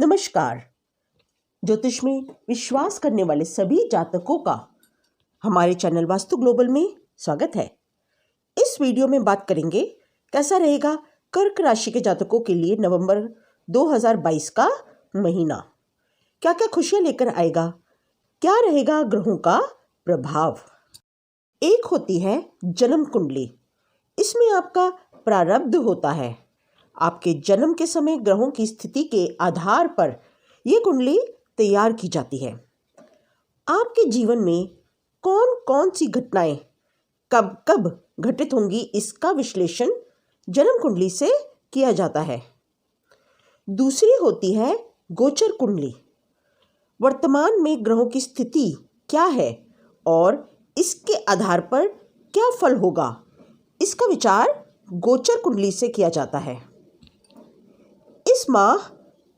नमस्कार। ज्योतिष में विश्वास करने वाले सभी जातकों का हमारे चैनल वास्तु ग्लोबल में स्वागत है। इस वीडियो में बात करेंगे कैसा रहेगा कर्क राशि के जातकों के लिए नवंबर 2022 का महीना, क्या क्या खुशियां लेकर आएगा, क्या रहेगा ग्रहों का प्रभाव। एक होती है जन्म कुंडली। इसमें आपका प्रारब्ध होता है। आपके जन्म के समय ग्रहों की स्थिति के आधार पर यह कुंडली तैयार की जाती है। आपके जीवन में कौन कौन सी घटनाएं कब कब घटित होंगी, इसका विश्लेषण जन्म कुंडली से किया जाता है। दूसरी होती है गोचर कुंडली। वर्तमान में ग्रहों की स्थिति क्या है और इसके आधार पर क्या फल होगा, इसका विचार गोचर कुंडली से किया जाता है। इस माह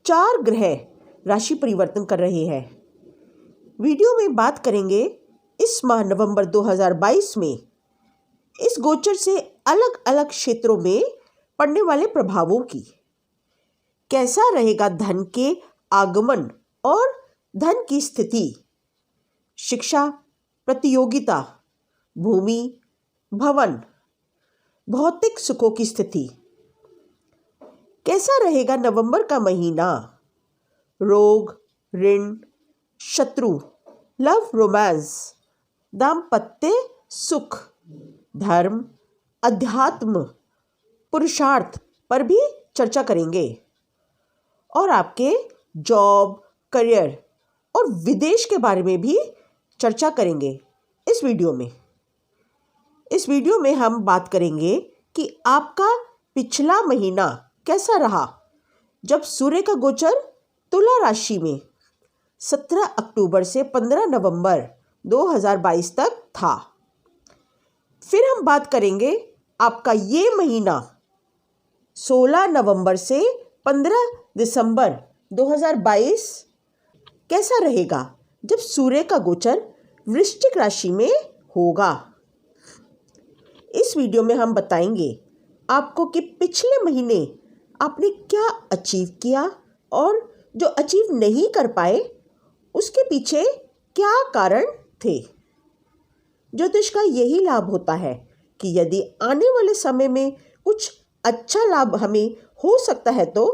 4 ग्रह राशि परिवर्तन कर रहे हैं। वीडियो में बात करेंगे इस माह नवंबर 2022 में इस गोचर से अलग अलग क्षेत्रों में पड़ने वाले प्रभावों की। कैसा रहेगा धन के आगमन और धन की स्थिति, शिक्षा, प्रतियोगिता, भूमि, भवन, भौतिक सुखों की स्थिति। कैसा रहेगा नवंबर का महीना, रोग, ऋण, शत्रु, लव रोमांस, दाम्पत्य सुख, धर्म, अध्यात्म, पुरुषार्थ पर भी चर्चा करेंगे और आपके जॉब, करियर और विदेश के बारे में भी चर्चा करेंगे इस वीडियो में। इस वीडियो में हम बात करेंगे कि आपका पिछला महीना कैसा रहा जब सूर्य का गोचर तुला राशि में 17 अक्टूबर से 15 नवंबर 2022 तक था। फिर हम बात करेंगे आपका ये महीना 16 नवंबर से 15 दिसंबर 2022 कैसा रहेगा जब सूर्य का गोचर वृश्चिक राशि में होगा। इस वीडियो में हम बताएंगे आपको कि पिछले महीने आपने क्या अचीव किया और जो अचीव नहीं कर पाए उसके पीछे क्या कारण थे। ज्योतिष का यही लाभ होता है कि यदि आने वाले समय में कुछ अच्छा लाभ हमें हो सकता है तो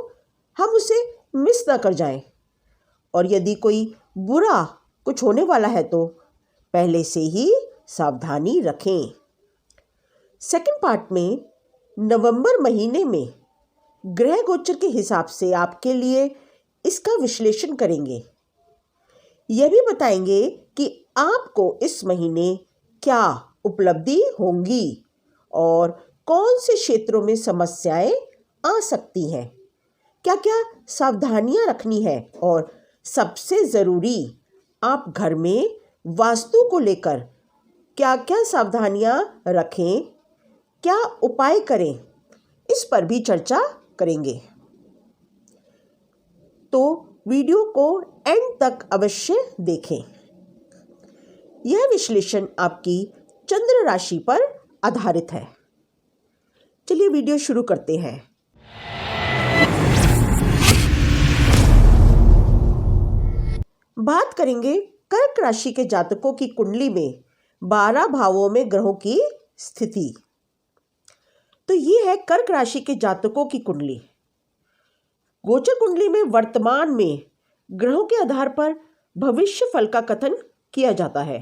हम उसे मिस ना कर जाएं, और यदि कोई बुरा कुछ होने वाला है तो पहले से ही सावधानी रखें। सेकंड पार्ट में नवंबर महीने में ग्रह गोचर के हिसाब से आपके लिए इसका विश्लेषण करेंगे। यह भी बताएंगे कि आपको इस महीने क्या उपलब्धि होंगी और कौन से क्षेत्रों में समस्याएं आ सकती हैं, क्या क्या सावधानियां रखनी है और सबसे ज़रूरी आप घर में वास्तु को लेकर क्या क्या सावधानियां रखें, क्या उपाय करें, इस पर भी चर्चा करेंगे। तो वीडियो को एंड तक अवश्य देखें। यह विश्लेषण आपकी चंद्र राशि पर आधारित है। चलिए वीडियो शुरू करते हैं। बात करेंगे कर्क राशि के जातकों की कुंडली में 12 भावों में ग्रहों की स्थिति। तो ये है कर्क राशि के जातकों की कुंडली। गोचर कुंडली में वर्तमान में ग्रहों के आधार पर भविष्य फल का कथन किया जाता है।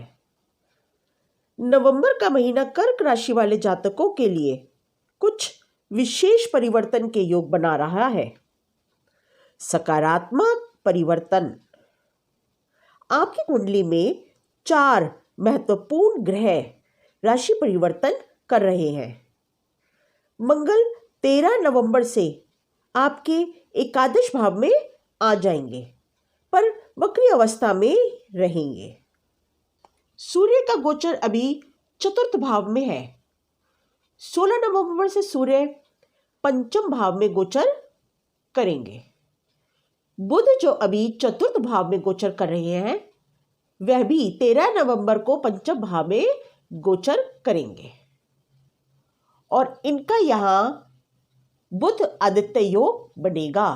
नवंबर का महीना कर्क राशि वाले जातकों के लिए कुछ विशेष परिवर्तन के योग बना रहा है। सकारात्मक परिवर्तन। आपकी कुंडली में 4 महत्वपूर्ण ग्रह राशि परिवर्तन कर रहे हैं। मंगल 13 नवंबर से आपके एकादश भाव में आ जाएंगे पर वक्री अवस्था में रहेंगे। सूर्य का गोचर अभी चतुर्थ भाव में है। 16 नवंबर से सूर्य पंचम भाव में गोचर करेंगे। बुध जो अभी चतुर्थ भाव में गोचर कर रहे हैं वह भी 13 नवंबर को पंचम भाव में गोचर करेंगे और इनका यहाँ बुध आदित्य योग बनेगा।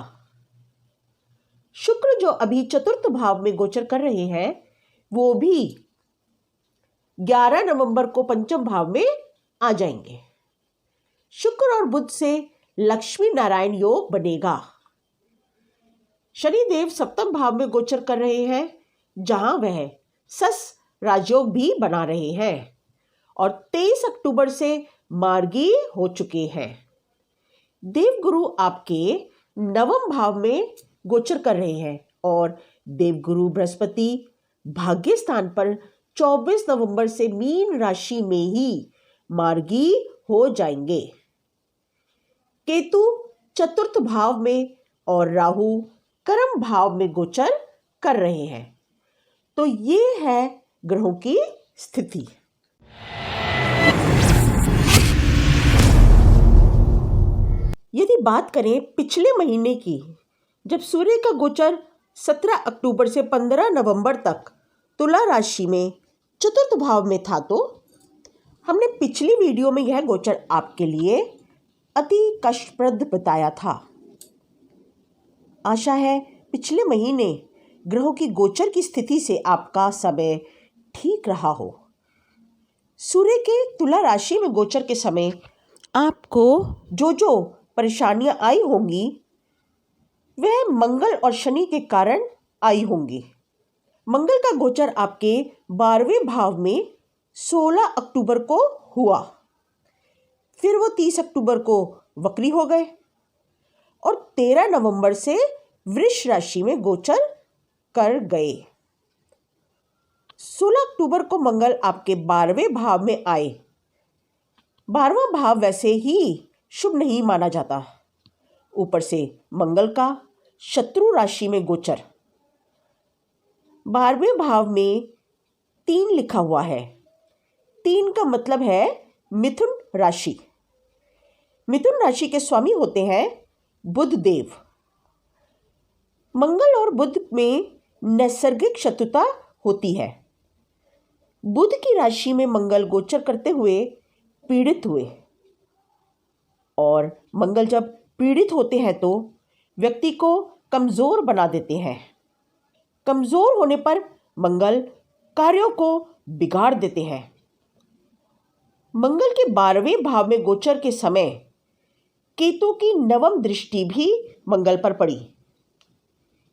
शुक्र जो अभी चतुर्थ भाव में गोचर कर रहे हैं वो भी 11 नवंबर को पंचम भाव में आ जाएंगे। शुक्र और बुध से लक्ष्मी नारायण योग बनेगा। शनिदेव सप्तम भाव में गोचर कर रहे हैं जहां वह सस राजयोग भी बना रहे हैं और 23 अक्टूबर से मार्गी हो चुके हैं। देवगुरु आपके नवम भाव में गोचर कर रहे हैं और देवगुरु बृहस्पति भाग्य स्थान पर 24 नवंबर से मीन राशि में ही मार्गी हो जाएंगे। केतु चतुर्थ भाव में और राहु कर्म भाव में गोचर कर रहे हैं। तो ये है ग्रहों की स्थिति। यदि बात करें पिछले महीने की, जब सूर्य का गोचर 17 अक्टूबर से 15 नवंबर तक तुला राशि में चतुर्थ भाव में था, तो हमने पिछली वीडियो में यह गोचर आपके लिए अति कष्टप्रद बताया था। आशा है पिछले महीने ग्रहों की गोचर की स्थिति से आपका समय ठीक रहा हो। सूर्य के तुला राशि में गोचर के समय आपको जो परेशानियां आई होंगी वह मंगल और शनि के कारण आई होंगी। मंगल का गोचर आपके 12वें भाव में 16 अक्टूबर को हुआ, फिर वो 30 अक्टूबर को वक्री हो गए और 13 नवंबर से वृष राशि में गोचर कर गए। 16 अक्टूबर को मंगल आपके 12वें भाव में आए। 12वां भाव वैसे ही शुभ नहीं माना जाता, ऊपर से मंगल का शत्रु राशि में गोचर। 12वें भाव में 3 लिखा हुआ है। 3 का मतलब है मिथुन राशि। मिथुन राशि के स्वामी होते हैं बुध देव। मंगल और बुध में नैसर्गिक शत्रुता होती है। बुध की राशि में मंगल गोचर करते हुए पीड़ित हुए और मंगल जब पीड़ित होते हैं तो व्यक्ति को कमज़ोर बना देते हैं। कमज़ोर होने पर मंगल कार्यों को बिगाड़ देते हैं। मंगल के 12वें भाव में गोचर के समय केतु की नवम दृष्टि भी मंगल पर पड़ी।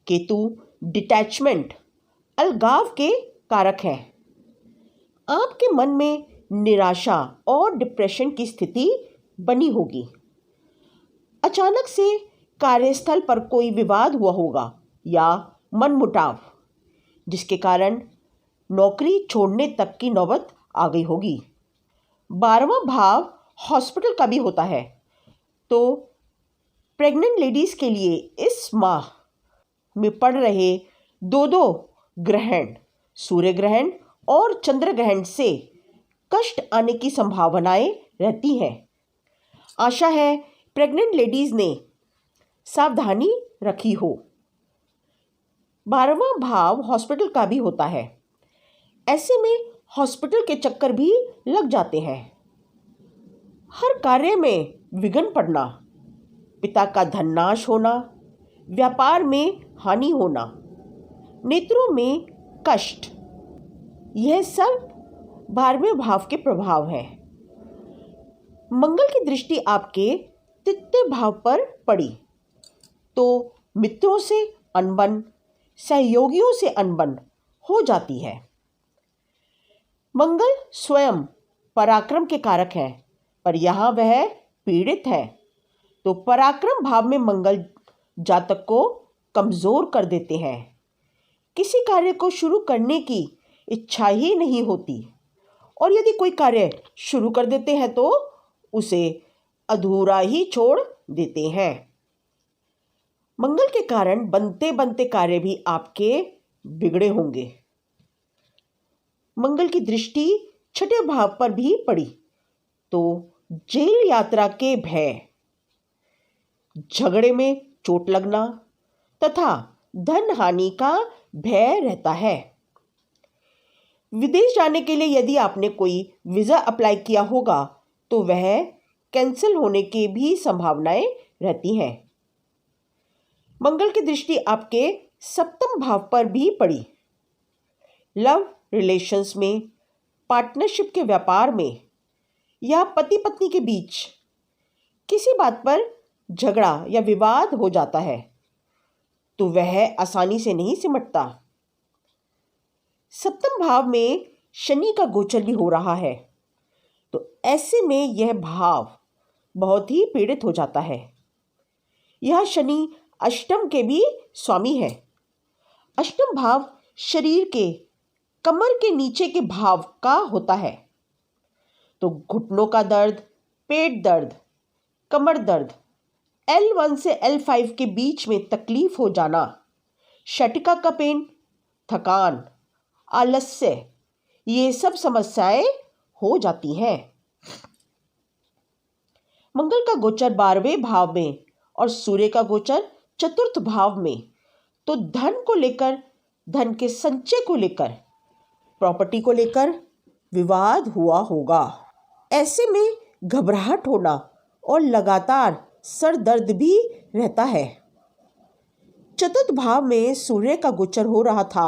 केतु डिटैचमेंट, अलगाव के कारक है। आपके मन में निराशा और डिप्रेशन की स्थिति बनी होगी। अचानक से कार्यस्थल पर कोई विवाद हुआ होगा या मनमुटाव, जिसके कारण नौकरी छोड़ने तक की नौबत आ गई होगी। 12वां भाव हॉस्पिटल का भी होता है, तो प्रेग्नेंट लेडीज़ के लिए इस माह में पड़ रहे दो ग्रहण, सूर्य ग्रहण और चंद्र ग्रहण से कष्ट आने की संभावनाएं रहती हैं। आशा है प्रेग्नेंट लेडीज़ ने सावधानी रखी हो। 12वां भाव हॉस्पिटल का भी होता है, ऐसे में हॉस्पिटल के चक्कर भी लग जाते हैं। हर कार्य में विघ्न पड़ना, पिता का धन नाश होना, व्यापार में हानि होना, नेत्रों में कष्ट, यह सब 12वें भाव के प्रभाव है। मंगल की दृष्टि आपके तृतीय भाव पर पड़ी तो मित्रों से अनबन, सहयोगियों से अनबन हो जाती है। मंगल स्वयं पराक्रम के कारक है, पर यहाँ वह पीड़ित है, तो पराक्रम भाव में मंगल जातक को कमज़ोर कर देते हैं। किसी कार्य को शुरू करने की इच्छा ही नहीं होती और यदि कोई कार्य शुरू कर देते हैं तो उसे अधूरा ही छोड़ देते हैं। मंगल के कारण बनते बनते कार्य भी आपके बिगड़े होंगे। मंगल की दृष्टि छठे भाव पर भी पड़ी तो जेल यात्रा के भय, झगड़े में चोट लगना तथा धन हानि का भय रहता है। विदेश जाने के लिए यदि आपने कोई वीज़ा अप्लाई किया होगा तो वह कैंसिल होने की भी संभावनाएं रहती हैं। मंगल की दृष्टि आपके सप्तम भाव पर भी पड़ी। लव रिलेशंस में, पार्टनरशिप के व्यापार में या पति पत्नी के बीच किसी बात पर झगड़ा या विवाद हो जाता है तो वह आसानी से नहीं सिमटता। सप्तम भाव में शनि का गोचर भी हो रहा है, तो ऐसे में यह भाव बहुत ही पीड़ित हो जाता है। यह शनि अष्टम के भी स्वामी है। अष्टम भाव शरीर के कमर के नीचे के भाव का होता है, तो घुटनों का दर्द, पेट दर्द, कमर दर्द, L1 से L5 के बीच में तकलीफ हो जाना, शटिका का पेन, थकान, आलस्य, ये सब समस्याएं हो जाती हैं। मंगल का गोचर 12वें भाव में और सूर्य का गोचर चतुर्थ भाव में, तो धन को लेकर, धन के संचय को लेकर, प्रॉपर्टी को लेकर विवाद हुआ होगा। ऐसे में घबराहट होना और लगातार सर दर्द भी रहता है। चतुर्थ भाव में सूर्य का गोचर हो रहा था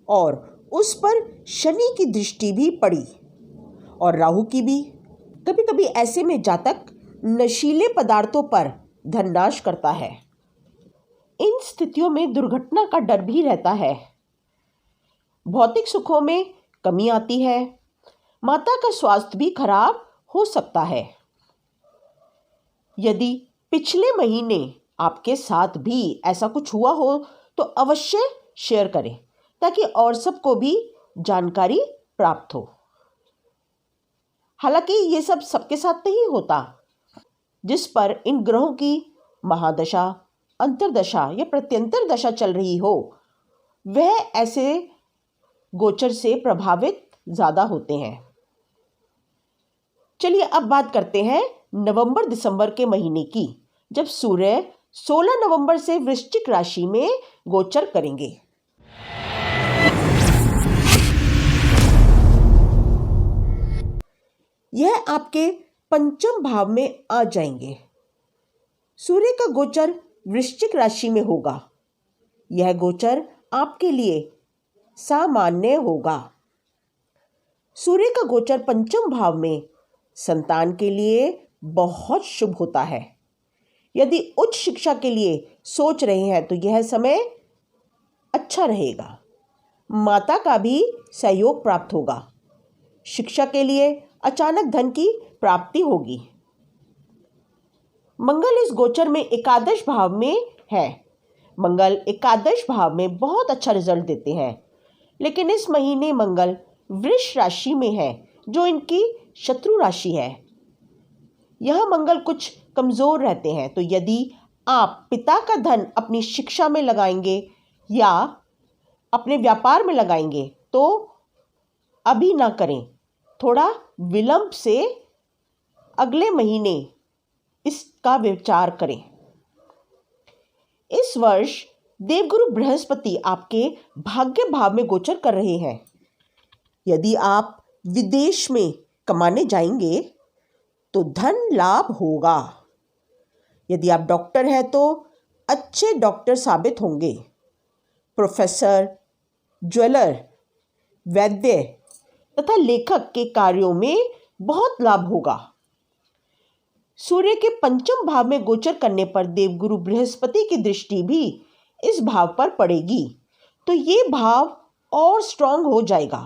और उस पर शनि की दृष्टि भी पड़ी और राहु की भी। कभी कभी ऐसे में जातक नशीले पदार्थों पर धननाश करता है। इन स्थितियों में दुर्घटना का डर भी रहता है। भौतिक सुखों में कमी आती है। माता का स्वास्थ्य भी खराब हो सकता है। यदि पिछले महीने आपके साथ भी ऐसा कुछ हुआ हो तो अवश्य शेयर करें ताकि और सबको भी जानकारी प्राप्त हो। हालांकि ये सब सबके साथ नहीं होता। जिस पर इन ग्रहों की महादशा, अंतर्दशा या प्रत्यंतर दशा चल रही हो, वह ऐसे गोचर से प्रभावित ज़्यादा होते हैं। चलिए अब बात करते हैं नवंबर दिसंबर के महीने की, जब सूर्य 16 नवंबर से वृश्चिक राशि में गोचर करेंगे। यह आपके पंचम भाव में आ जाएंगे। सूर्य का गोचर वृश्चिक राशि में होगा। यह गोचर आपके लिए सामान्य होगा। सूर्य का गोचर पंचम भाव में संतान के लिए बहुत शुभ होता है। यदि उच्च शिक्षा के लिए सोच रहे हैं तो यह समय अच्छा रहेगा। माता का भी सहयोग प्राप्त होगा। शिक्षा के लिए अचानक धन की प्राप्ति होगी। मंगल इस गोचर में एकादश भाव में है। मंगल एकादश भाव में बहुत अच्छा रिजल्ट देते हैं, लेकिन इस महीने मंगल वृष राशि में है जो इनकी शत्रु राशि है। यह मंगल कुछ कमजोर रहते हैं, तो यदि आप पिता का धन अपनी शिक्षा में लगाएंगे या अपने व्यापार में लगाएंगे तो अभी ना करें, थोड़ा विलंब से अगले महीने इसका विचार करें। इस वर्ष देवगुरु बृहस्पति आपके भाग्य भाव में गोचर कर रहे हैं। यदि आप विदेश में कमाने जाएंगे तो धन लाभ होगा। यदि आप डॉक्टर हैं तो अच्छे डॉक्टर साबित होंगे। प्रोफेसर, ज्वेलर, वैद्य तथा लेखक के कार्यों में बहुत लाभ होगा। सूर्य के पंचम भाव में गोचर करने पर देवगुरु बृहस्पति की दृष्टि भी इस भाव पर पड़ेगी, तो ये भाव और स्ट्रांग हो जाएगा।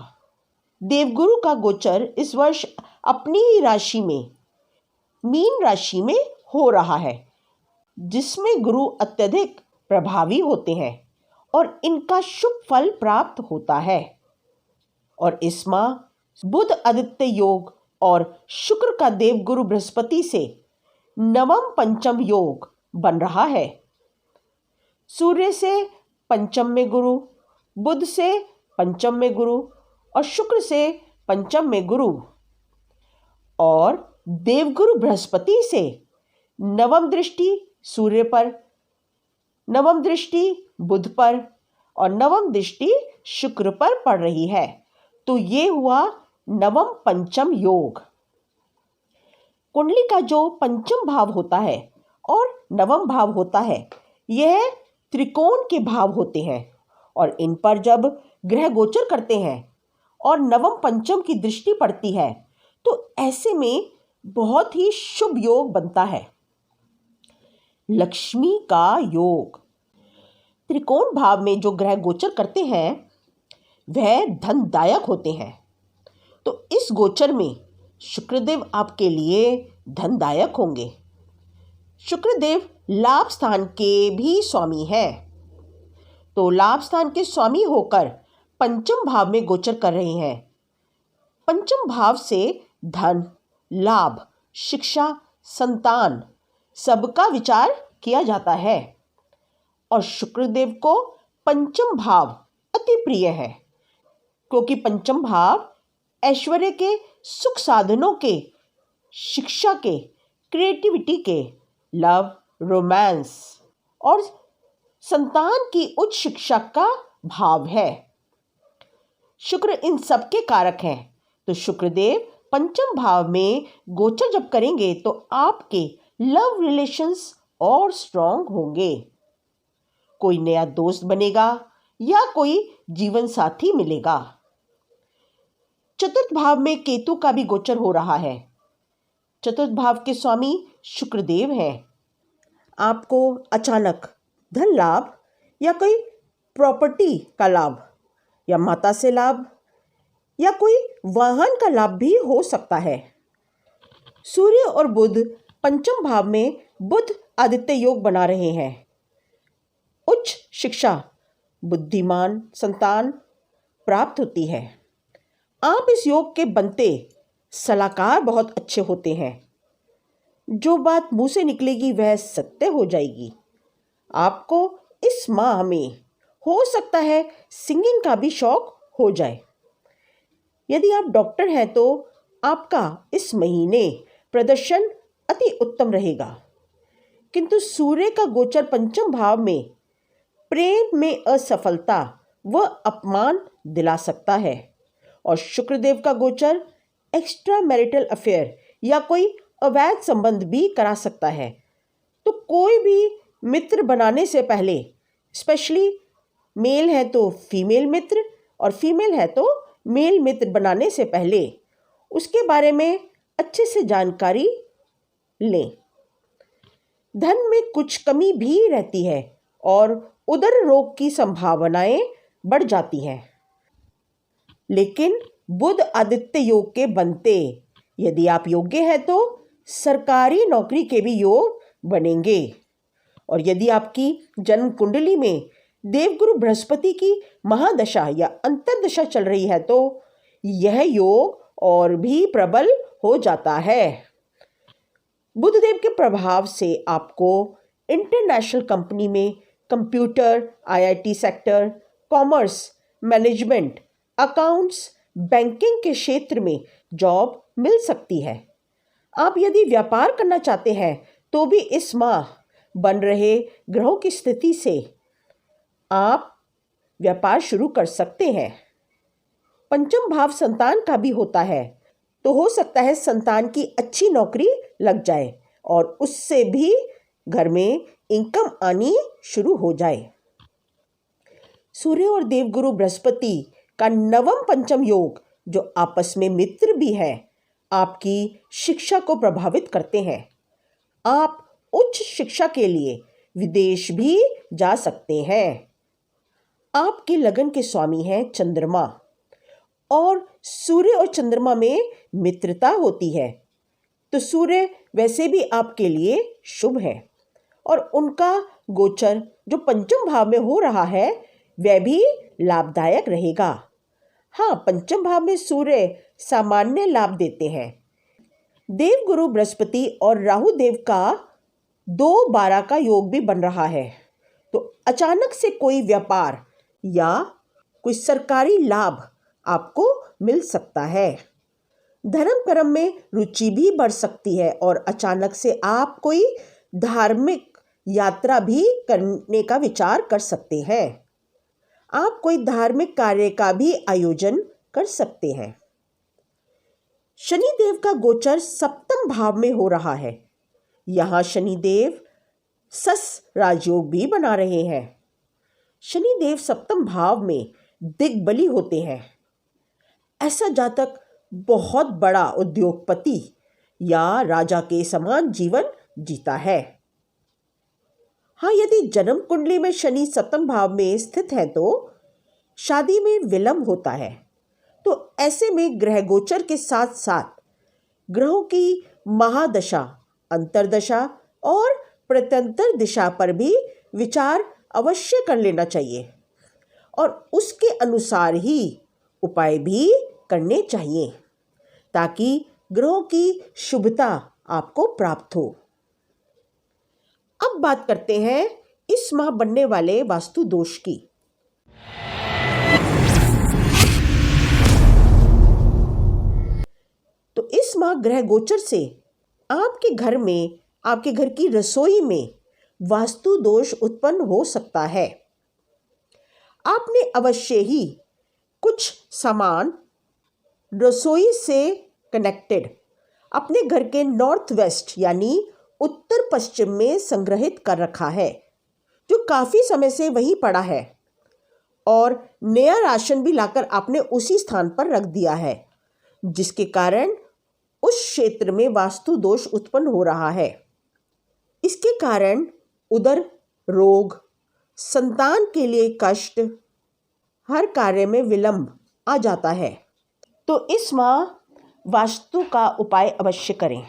देवगुरु का गोचर इस वर्ष अपनी ही राशि में, मीन राशि में हो रहा है, जिसमें गुरु अत्यधिक प्रभावी होते हैं और इनका शुभ फल प्राप्त होता है। और इस माह बुध आदित्य योग और शुक्र का देवगुरु बृहस्पति से नवम पंचम योग बन रहा है। सूर्य से पंचम में गुरु, बुध से पंचम में गुरु और शुक्र से पंचम में गुरु और देवगुरु बृहस्पति से नवम दृष्टि सूर्य पर, नवम दृष्टि बुध पर और नवम दृष्टि शुक्र पर पड़ रही है। तो ये हुआ नवम पंचम योग। कुंडली का जो पंचम भाव होता है और नवम भाव होता है, यह त्रिकोण के भाव होते हैं और इन पर जब ग्रह गोचर करते हैं और नवम पंचम की दृष्टि पड़ती है तो ऐसे में बहुत ही शुभ योग बनता है। लक्ष्मी का योग। त्रिकोण भाव में जो ग्रह गोचर करते हैं वह धनदायक होते हैं। तो इस गोचर में शुक्रदेव आपके लिए धनदायक होंगे। शुक्रदेव लाभ स्थान के भी स्वामी हैं। तो लाभ स्थान के स्वामी होकर पंचम भाव में गोचर कर रहे हैं। पंचम भाव से धन, लाभ, शिक्षा, संतान सबका विचार किया जाता है और शुक्रदेव को पंचम भाव अति प्रिय है क्योंकि पंचम भाव ऐश्वर्य के, सुख साधनों के, शिक्षा के, क्रिएटिविटी के, लव, रोमांस और संतान की उच्च शिक्षा का भाव है। शुक्र इन सब के कारक हैं। तो शुक्रदेव पंचम भाव में गोचर जब करेंगे तो आपके लव रिलेशंस और स्ट्रॉन्ग होंगे। कोई नया दोस्त बनेगा या कोई जीवन साथी मिलेगा। चतुर्थ भाव में केतु का भी गोचर हो रहा है। चतुर्थ भाव के स्वामी शुक्रदेव हैं। आपको अचानक धन लाभ या कोई प्रॉपर्टी का लाभ या माता से लाभ या कोई वाहन का लाभ भी हो सकता है। सूर्य और बुध पंचम भाव में बुध आदित्य योग बना रहे हैं। उच्च शिक्षा, बुद्धिमान संतान प्राप्त होती है। आप इस योग के बनते सलाहकार बहुत अच्छे होते हैं। जो बात मुंह से निकलेगी वह सत्य हो जाएगी। आपको इस माह में हो सकता है सिंगिंग का भी शौक हो जाए। यदि आप डॉक्टर हैं तो आपका इस महीने प्रदर्शन अति उत्तम रहेगा। किंतु सूर्य का गोचर पंचम भाव में प्रेम में असफलता व अपमान दिला सकता है और शुक्रदेव का गोचर एक्स्ट्रा मैरिटल अफेयर या कोई अवैध संबंध भी करा सकता है। तो कोई भी मित्र बनाने से पहले, स्पेशली मेल है तो फीमेल मित्र और फीमेल है तो मेल मित्र बनाने से पहले उसके बारे में अच्छे से जानकारी लें। धन में कुछ कमी भी रहती है और उदर रोग की संभावनाएं बढ़ जाती हैं। लेकिन बुध आदित्य योग के बनते यदि आप योग्य हैं तो सरकारी नौकरी के भी योग बनेंगे। और यदि आपकी जन्म कुंडली में देवगुरु बृहस्पति की महादशा या अंतर्दशा चल रही है तो यह योग और भी प्रबल हो जाता है। बुधदेव के प्रभाव से आपको इंटरनेशनल कंपनी में computer, IIT sector, commerce, management, accounts, banking के क्षेत्र में जॉब मिल सकती है। आप यदि व्यापार करना चाहते हैं तो भी इस माह बन रहे ग्रहों की स्थिति से आप व्यापार शुरू कर सकते हैं। पंचम भाव संतान का भी होता है तो हो सकता है संतान की अच्छी नौकरी लग जाए और उससे भी घर में इनकम आनी शुरू हो जाए। सूर्य और देवगुरु बृहस्पति का नवम पंचम योग जो आपस में मित्र भी है आपकी शिक्षा को प्रभावित करते हैं। आप उच्च शिक्षा के लिए विदेश भी जा सकते हैं। आपके लगन के स्वामी हैं चंद्रमा और सूर्य और चंद्रमा में मित्रता होती है तो सूर्य वैसे भी आपके लिए शुभ है और उनका गोचर जो पंचम भाव में हो रहा है वह भी लाभदायक रहेगा। हाँ, पंचम भाव में सूर्य सामान्य लाभ देते हैं। देवगुरु बृहस्पति और राहु देव का 2-12 का योग भी बन रहा है तो अचानक से कोई व्यापार या कोई सरकारी लाभ आपको मिल सकता है। धर्म कर्म में रुचि भी बढ़ सकती है और अचानक से आप कोई धार्मिक यात्रा भी करने का विचार कर सकते हैं। आप कोई धार्मिक कार्य का भी आयोजन कर सकते हैं। शनिदेव का गोचर सप्तम भाव में हो रहा है। यहाँ शनिदेव सस राजयोग भी बना रहे हैं शनिदेव सप्तम भाव में दिग्बली होते हैं। ऐसा जातक बहुत बड़ा उद्योगपति या राजा के समान जीवन जीता है। हाँ, यदि जन्म कुंडली में शनि सप्तम भाव में स्थित है तो शादी में विलंब होता है। तो ऐसे में ग्रह गोचर के साथ साथ ग्रहों की महादशा, अंतर्दशा और प्रत्यंतर दिशा पर भी विचार अवश्य कर लेना चाहिए और उसके अनुसार ही उपाय भी करने चाहिए ताकि ग्रहों की शुभता आपको प्राप्त हो। अब बात करते हैं इस माह बनने वाले वास्तु दोष की। तो इस माह ग्रह गोचर से आपके घर में, आपके घर की रसोई में वास्तु दोष उत्पन्न हो सकता है। आपने अवश्य ही कुछ सामान रसोई से कनेक्टेड अपने घर के नॉर्थ वेस्ट यानी उत्तर पश्चिम में संग्रहित कर रखा है, जो काफ़ी समय से वहीं पड़ा है, और नया राशन भी लाकर आपने उसी स्थान पर रख दिया है, जिसके कारण उस क्षेत्र में वास्तु दोष उत्पन्न हो रहा है। इसके कारण उदर रोग, संतान के लिए कष्ट, हर कार्य में विलंब आ जाता है। तो इस माह वास्तु का उपाय अवश्य करें।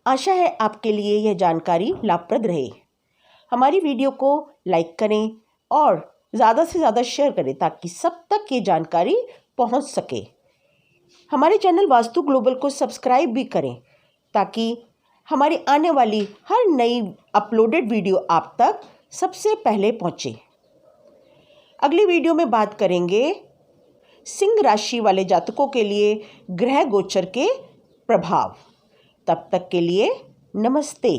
आशा है आपके लिए यह जानकारी लाभप्रद रहे। हमारी वीडियो को लाइक करें और ज़्यादा से ज़्यादा शेयर करें ताकि सब तक ये जानकारी पहुंच सके। हमारे चैनल वास्तु ग्लोबल को सब्सक्राइब भी करें ताकि हमारी आने वाली हर नई अपलोडेड वीडियो आप तक सबसे पहले पहुंचे। अगली वीडियो में बात करेंगे सिंह राशि वाले जातकों के लिए ग्रह गोचर के प्रभाव। तब तक के लिए नमस्ते।